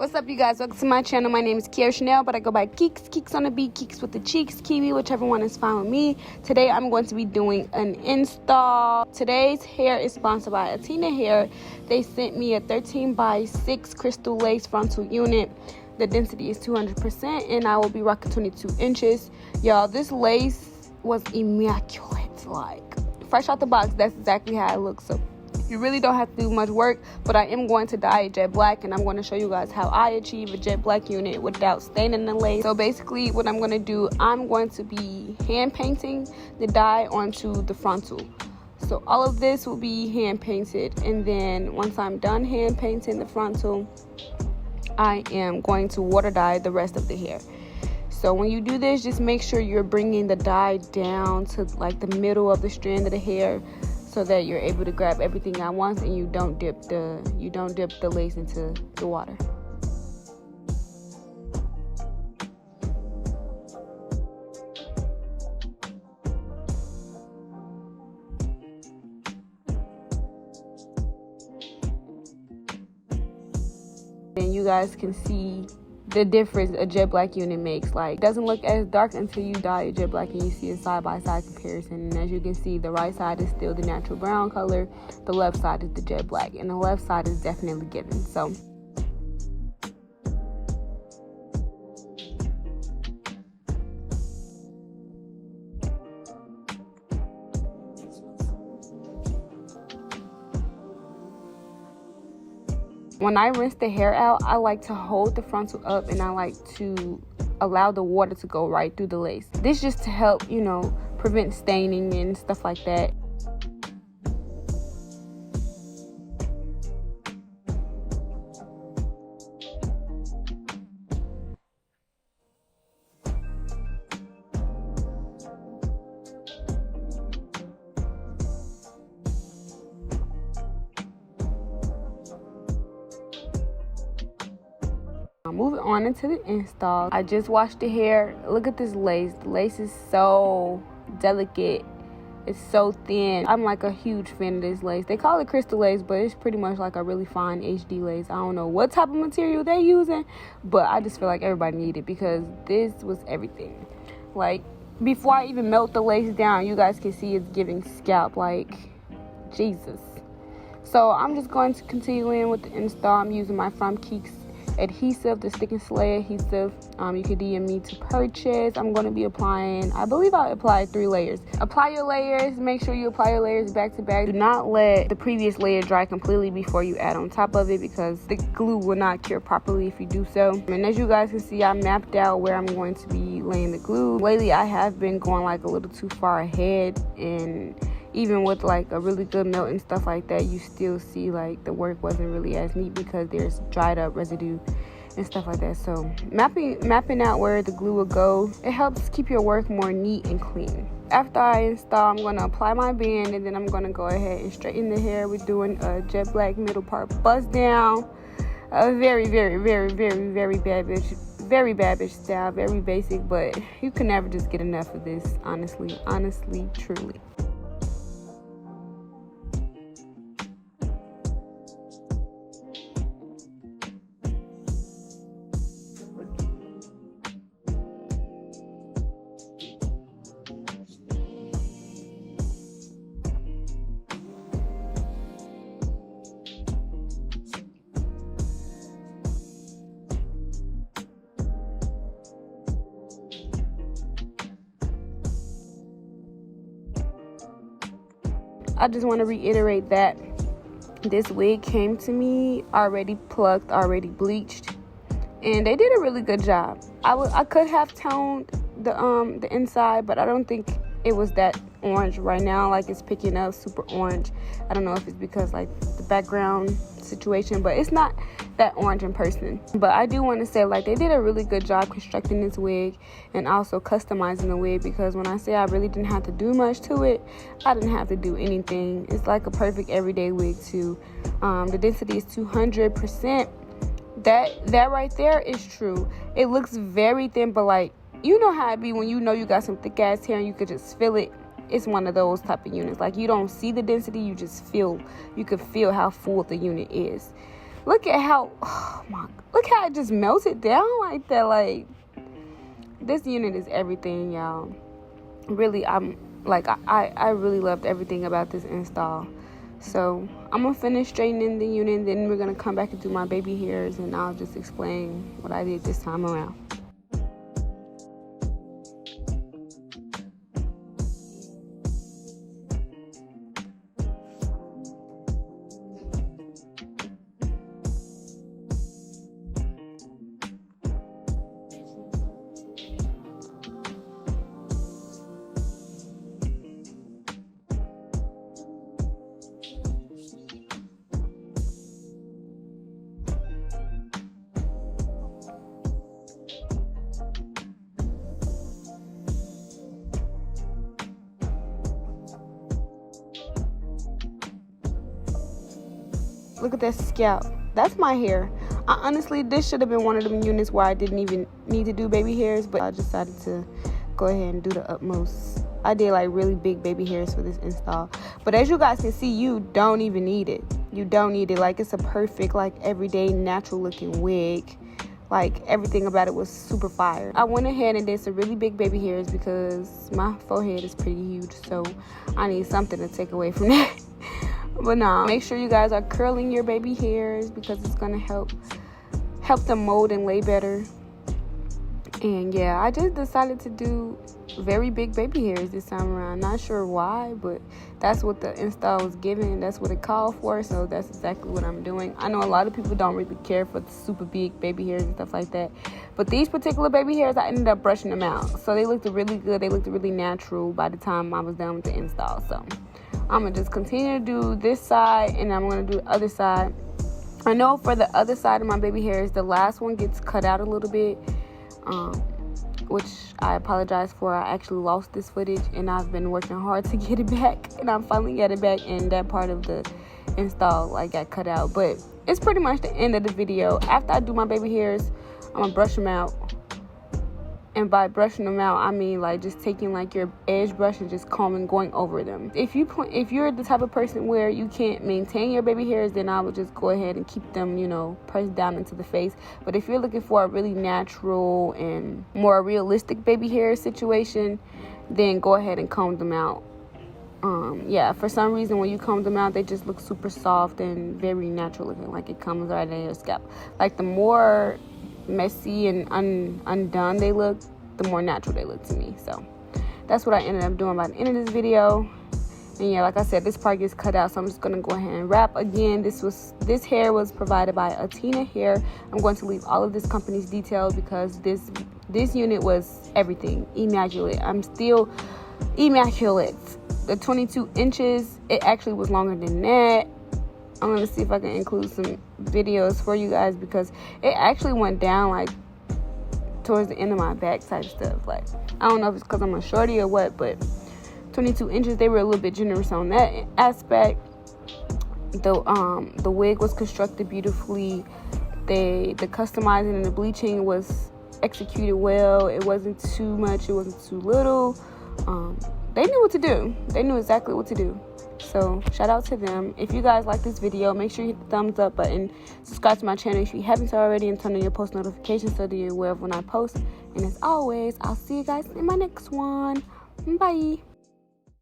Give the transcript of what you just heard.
What's up, you guys? Welcome to my channel. My name is Kiara Chanel, but I go by Keeks on the beat, Keeks with the cheeks, Kiwi, whichever one is fine with me. Today I'm going to be doing an install. Today's hair is sponsored by Atina Hair. They sent me a 13x6 crystal lace frontal unit. The density is 200% and I will be rocking 22 inches. Y'all, this lace was immaculate. Like, fresh out the box, that's exactly how it looks. So you really don't have to do much work, but I am going to dye it jet black, and I'm going to show you guys how I achieve a jet black unit without staining the lace. So basically what I'm going to do, I'm going to be hand painting the dye onto the frontal. So all of this will be hand painted, and then once I'm done hand painting the frontal, I am going to water dye the rest of the hair. So when you do this, just make sure you're bringing the dye down to like the middle of the strand of the hair, so that you're able to grab everything at once and you don't dip the lace into the water. And you guys can see the difference a jet black unit makes. Like, it doesn't look as dark until you dye a jet black and you see a side-by-side comparison. And as you can see, the right side is still the natural brown color, the left side is the jet black, and the left side is definitely given. So when I rinse the hair out, I like to hold the frontal up and I like to allow the water to go right through the lace. This just to help, prevent staining and stuff like that. Moving on into the install, I just washed the hair. Look at this lace. The lace is so delicate. It's so thin. I'm like a huge fan of this lace. They call it crystal lace, but it's pretty much like a really fine HD lace. I don't know what type of material they're using, but I just feel like everybody needed it because this was everything. Like, before I even melt the lace down, you guys can see it's giving scalp, like, Jesus. So I'm just going to continue in with the install. I'm using my From Keeks adhesive, the stick and slay adhesive. You can DM me to purchase. I'm going to be applying, I believe I'll apply 3 layers. Apply your layers. Make sure you apply your layers back to back. Do not let the previous layer dry completely before you add on top of it, because the glue will not cure properly if you do so. And as you guys can see, I mapped out where I'm going to be laying the glue. Lately I have been going like a little too far ahead, and even with like a really good melt and stuff like that, you still see like the work wasn't really as neat because there's dried up residue and stuff like that. So mapping out where the glue will go, it helps keep your work more neat and clean. After I install, I'm going to apply my band, and then I'm going to go ahead and straighten the hair. We're doing a jet black middle part buzz down. A very, very, very, very, very bad bitch style, very basic, but you can never just get enough of this, honestly, truly. I just want to reiterate that this wig came to me already plucked, already bleached, and they did a really good job. I could have toned the inside, but I don't think it was that orange right now. Like, it's picking up super orange. I don't know if it's because like the background situation, but it's not that orange in person. But I do want to say, like, they did a really good job constructing this wig and also customizing the wig, because when I say I really didn't have to do much to it, I didn't have to do anything. It's like a perfect everyday wig too. The density is 200%. That right there is true. It looks very thin, but like, you know how it be when you know you got some thick ass hair and you could just feel it. It's one of those type of units. Like, you don't see the density, you just feel, you can feel how full the unit is. Look at how, oh my, look how it just melted down like that. Like, this unit is everything, y'all. Really, I really loved everything about this install. So I'm gonna finish straightening the unit, and then we're gonna come back and do my baby hairs, and I'll just explain what I did this time around. Look at that scalp. That's my hair. Honestly, this should have been one of them units where I didn't even need to do baby hairs, but I decided to go ahead and do the utmost. I did like really big baby hairs for this install. But as you guys can see, you don't even need it. You don't need it. Like, it's a perfect, like, everyday natural looking wig. Like, everything about it was super fire. I went ahead and did some really big baby hairs because my forehead is pretty huge, so I need something to take away from that. But nah, make sure you guys are curling your baby hairs because it's gonna help them mold and lay better. And yeah, I just decided to do very big baby hairs this time around. Not sure why, but that's what the install was given. That's what it called for, so that's exactly what I'm doing. I know a lot of people don't really care for the super big baby hairs and stuff like that, but these particular baby hairs, I ended up brushing them out. So they looked really good. They looked really natural by the time I was done with the install. So I'm going to just continue to do this side, and I'm going to do the other side. I know for the other side of my baby hairs, the last one gets cut out a little bit, which I apologize for. I actually lost this footage, and I've been working hard to get it back, and I finally got it back, and that part of the install like got cut out. But it's pretty much the end of the video. After I do my baby hairs, I'm going to brush them out. And by brushing them out, I mean like just taking like your edge brush and just combing, going over them. If you're the type of person where you can't maintain your baby hairs, then I would just go ahead and keep them, pressed down into the face. But if you're looking for a really natural and more realistic baby hair situation, then go ahead and comb them out. Yeah, for some reason when you comb them out, they just look super soft and very natural looking, like it comes right in your scalp. Like, the more messy and undone they look, the more natural they look to me. So that's what I ended up doing by the end of this video. And yeah, like I said, this part gets cut out, so I'm just gonna go ahead and wrap. Again, this hair was provided by Atina hair. I'm going to leave all of this company's details because this unit was everything immaculate. I'm still immaculate. The 22 inches, it actually was longer than that. I'm going to see if I can include some videos for you guys because it actually went down like towards the end of my back type stuff. Like, I don't know if it's because I'm a shorty or what, but 22 inches, they were a little bit generous on that aspect. The wig was constructed beautifully. The customizing and the bleaching was executed well. It wasn't too much, it wasn't too little. They knew what to do. They knew exactly what to do. So shout out to them. If you guys like this video, make sure you hit the thumbs up button, subscribe to my channel if you haven't already, and turn on your post notifications so that you're aware of when I post. And as always, I'll see you guys in my next one. Bye.